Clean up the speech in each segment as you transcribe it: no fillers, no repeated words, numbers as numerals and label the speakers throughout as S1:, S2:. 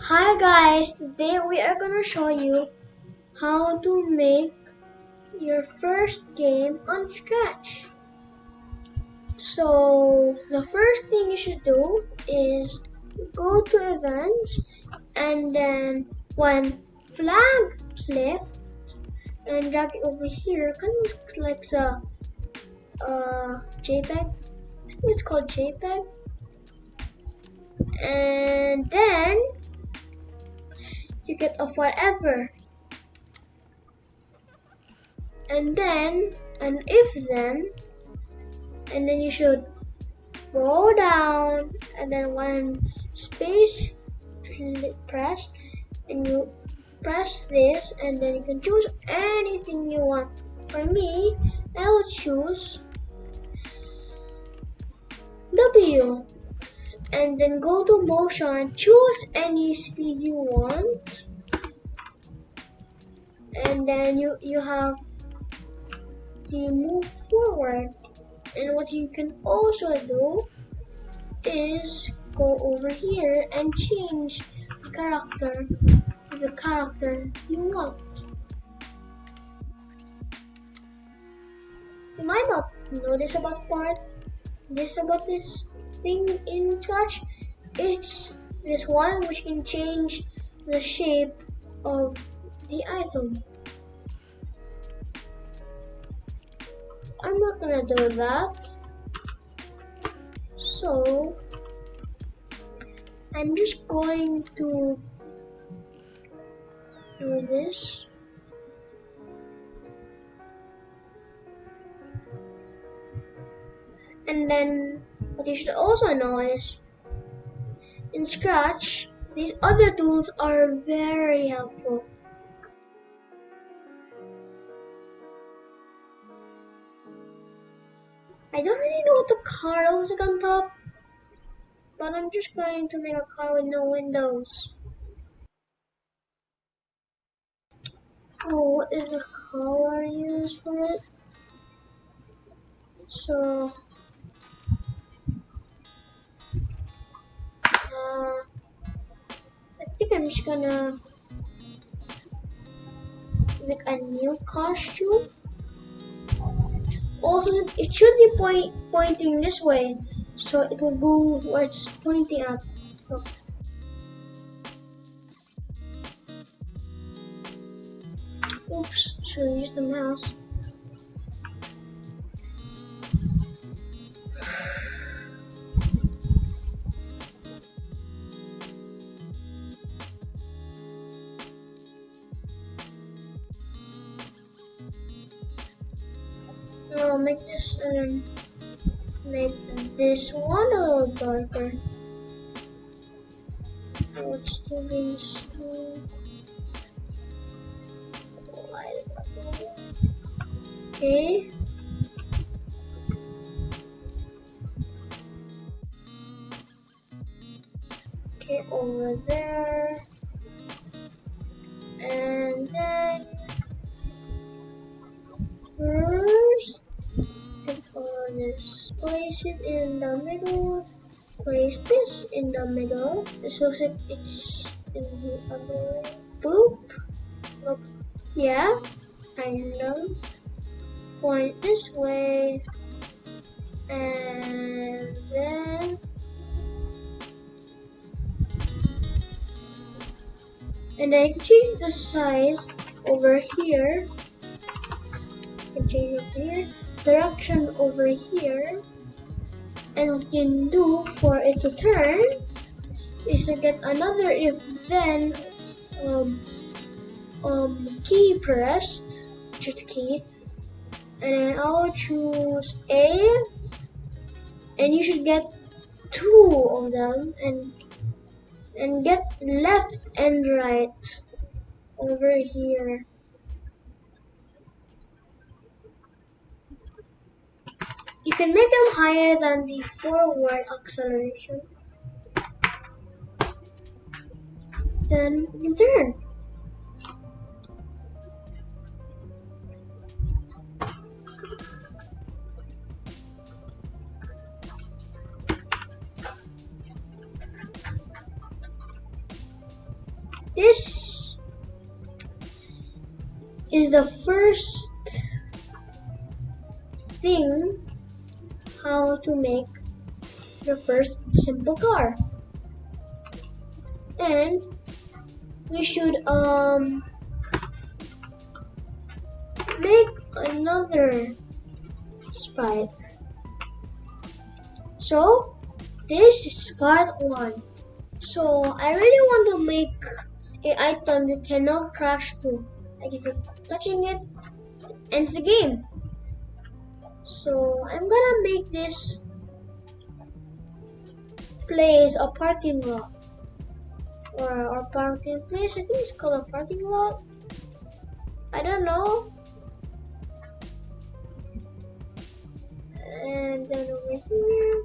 S1: Hi guys, today we are gonna show you how to make your first game on Scratch. So the first thing you should do is go to events and then when flag clicked and drag it over here, kind of like a JPEG. I think it's called JPEG. And then you get a forever. And then an if then, and then you should go down, and then when space press, and you press this, and then you can choose anything you want. For me, I will choose W, and then go to motion, choose any speed you want, and then you have the move forward. And what you can also do is go over here and change the character you want. You might not know this about this thing in Scratch. It's this one which can change the shape of the item. I'm not gonna do that. So I'm just going to do this. And then what you should also know is in Scratch, these other tools are very helpful. I don't really know what the car looks like on top, but I'm just going to make a car with no windows. Oh, what is the color used for it? So, I think I'm just gonna make a new costume. Also, it should be pointing this way, so it will go where it's pointing at. So, oops, should use the mouse. I'll make this and make this one a little darker. Let's do this. Okay. Okay, over there. And then first, click on this. Place it in the middle. Place this in the middle. This looks like it's in the other way. Boop. Look. Yeah. Kind of. Point this way. And then I can change the size over here. I can change over here. Direction over here. And what you can do for it to turn is to get another if then key pressed, shift key, and then I'll choose A, and you should get 2 of them, and get left and right over here. You can make them higher than the forward acceleration. Then you can turn. this is the first thing how to make the first simple car. And we should make another sprite. So this is part 1. So I really want to make an item you cannot crash to. Like if you're touching it, it ends the game. So I'm gonna make this place a parking lot. Or parking place. I think it's called a parking lot. I don't know. And then over here.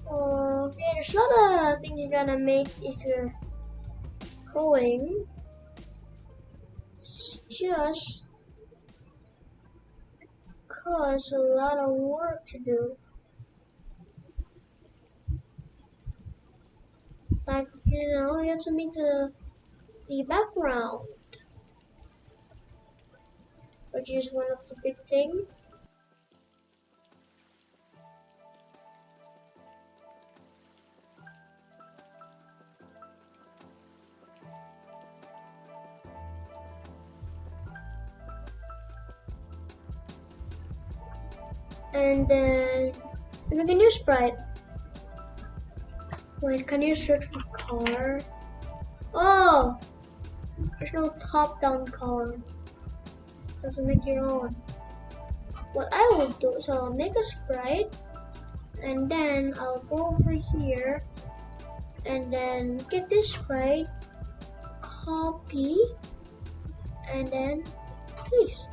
S1: Okay, there's a lot of things you're gonna make if you're coding. It's just cause a lot of work to do. Like, you know, you have to make the background, which is one of the big things. And then make a new sprite. Wait, can you search for car? Oh, there's no top-down car. You have to make your own. What I will do is I'll make a sprite, and then I'll go over here, and then get this sprite, copy, and then paste.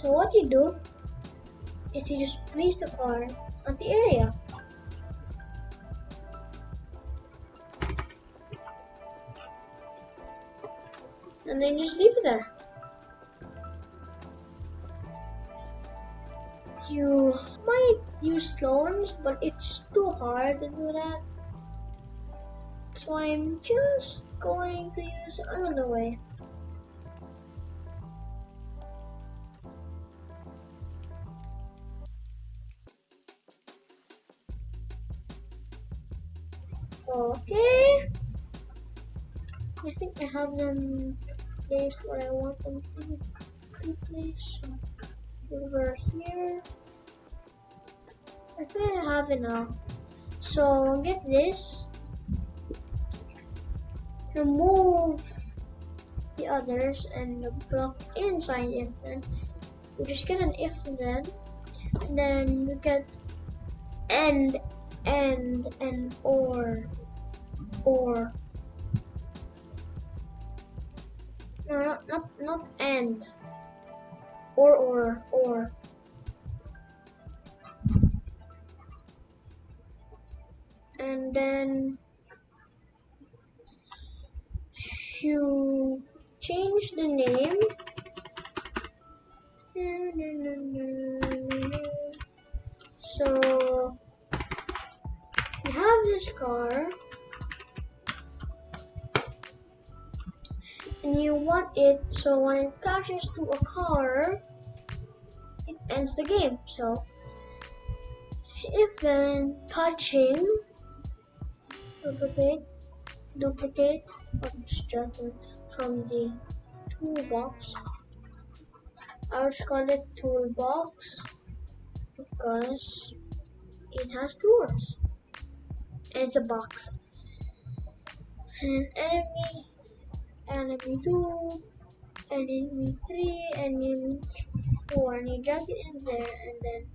S1: So what you do is you just place the car on the area. And then just leave it there. You might use clones, but it's too hard to do that. So I'm just going to use another way. Okay, I think I have them placed where I want them to be placed. So over here, I think I have it now. So get this, remove the others and the block inside if then. We just get an if then, and then we get and or. No, not and. Or. And then you change the name. So you have this car and you want it so when it crashes to a car it ends the game. So if then touching duplicate obstruct from the toolbox. I would call it toolbox because it has tools and it's a box. And enemy 2, enemy 3, enemy 4, and you drag it in there, and then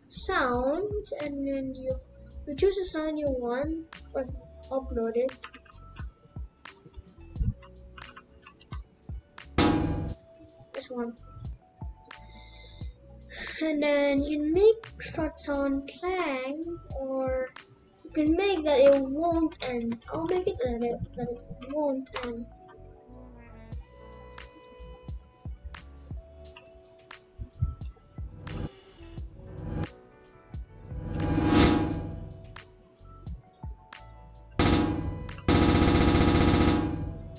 S1: sounds, and then you choose the sound you want or upload it. This one. And then you can make start sound clang, or you can make that it won't end. I'll make it that it won't end.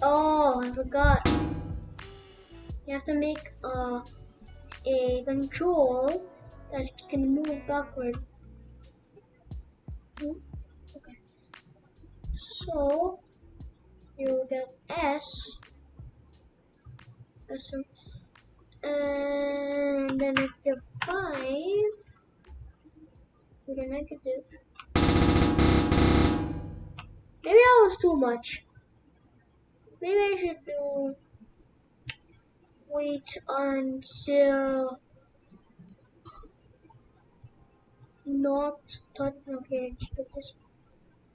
S1: Oh, I forgot. You have to make a control that can move backward. Okay. So you get S, and then negative 5 with a negative. Maybe that was too much. Maybe I should do wait until not touch. Okay, let's do this,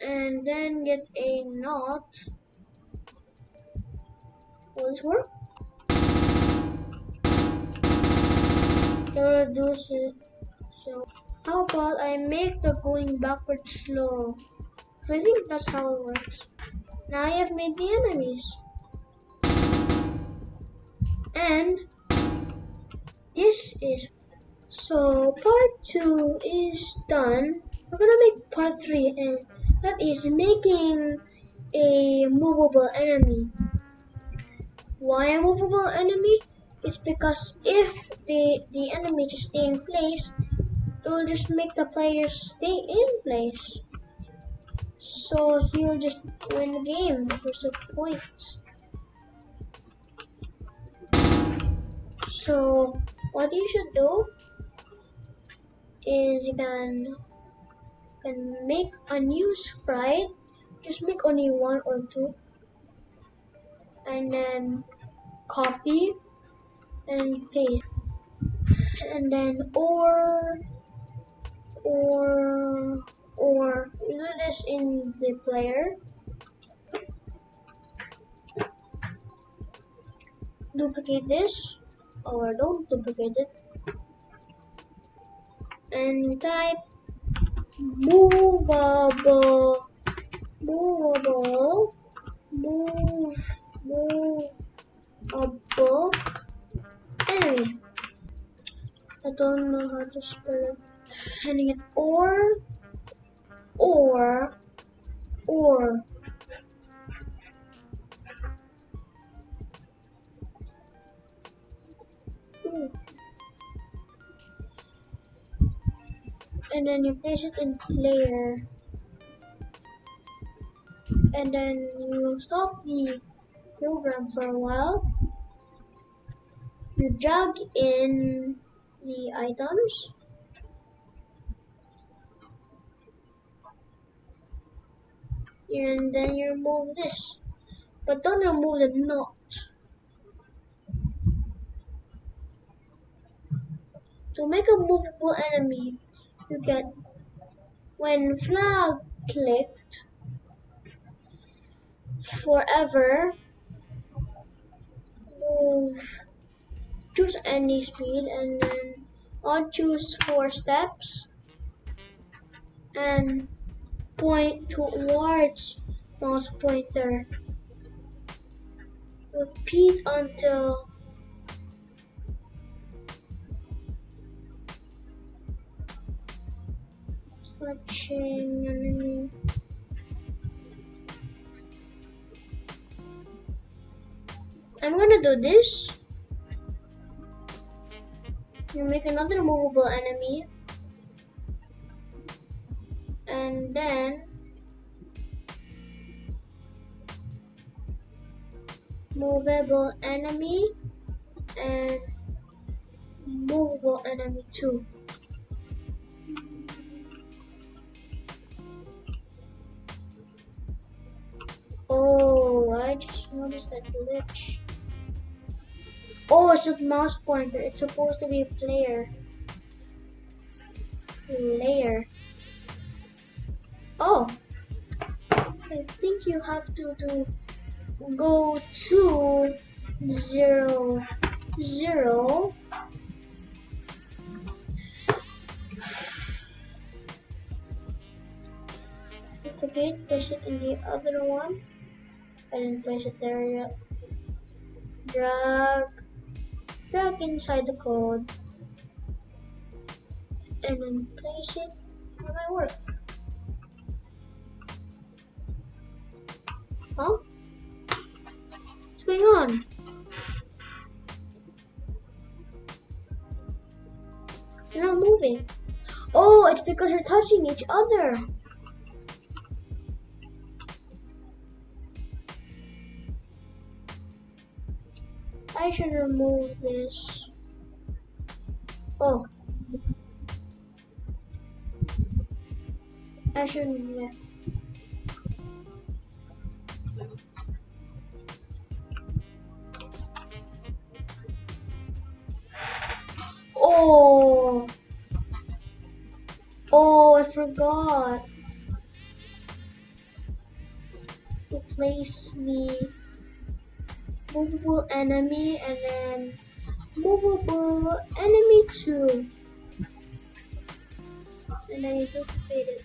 S1: and then get a not. Will this work? It'll reduce it. So how about I make the going backwards slow? So I think that's how it works. Now I have made the enemies. And this is so part 2 is done. We're gonna make part 3, and that is making a movable enemy. Why a movable enemy? It's because if the enemy just stay in place, it will just make the player stay in place. So he'll just win the game for some points. So what you should do is you can make a new sprite. Just make only 1 or 2, and then copy and paste, and then or you do this in the player. Duplicate this, or don't duplicate it, and type movable enemy. I don't know how to spell it. Handing it or. And then you place it in player, and then you stop the program for a while. You drag in the items, and then you remove this, but don't remove the knot. To make a movable enemy, you get when flag clicked forever, choose any speed, and then I'll choose 4 steps and point towards mouse pointer. Repeat until touching enemy. I'm gonna do this. You make another movable enemy, and then movable enemy and movable enemy 2. Oh, I just noticed that glitch. Oh, it's a mouse pointer. It's supposed to be player. Layer. Oh, I think you have to go to 0, 0, Duplicate, place it in the other one. I didn't place it there yet. Drag inside the code, and then place it on my work. Huh? What's going on? They're not moving. Oh, it's because they're touching each other. I should remove this. Oh. I should remove it. Oh. Oh, I forgot to place the movable enemy and then movable enemy 2. And then you duplicate it.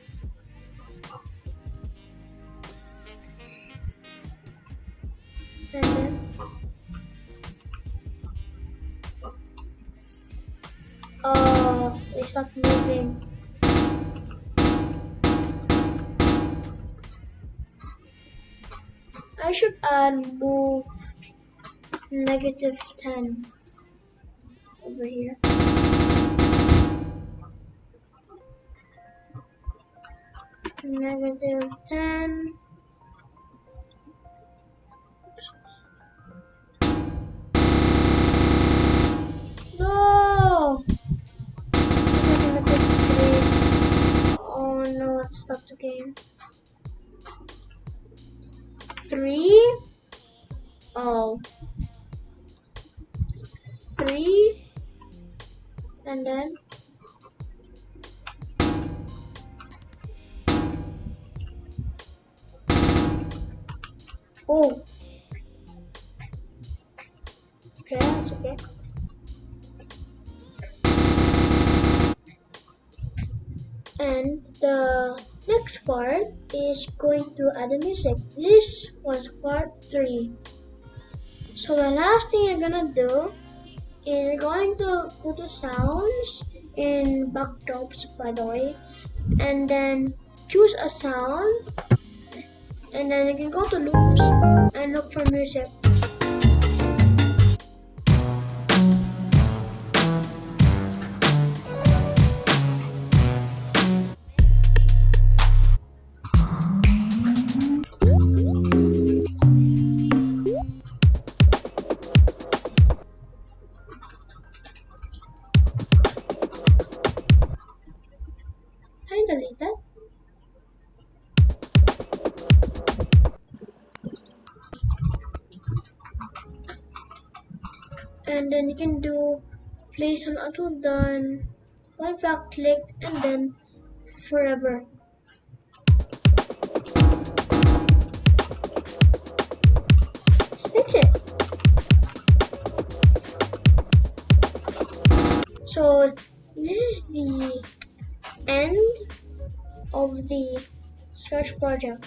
S1: And then they stopped moving. I should add move -10 over here. -10. No! Oh no, it stopped the game. 3? Oh. 3? And then oh. Okay, that's okay. And the next part is going to add the music. This was part 3. So the last thing you're gonna do is you're going to go to sounds in Backdrops, by the way, and then choose a sound, and then you can go to loops and look for music. Can I delete that? And then you can do place on auto done, one flag click, and then forever. Fix it. So this is the end of the Scratch project.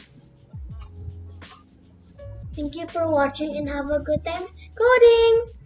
S1: Thank you for watching and have a good time coding!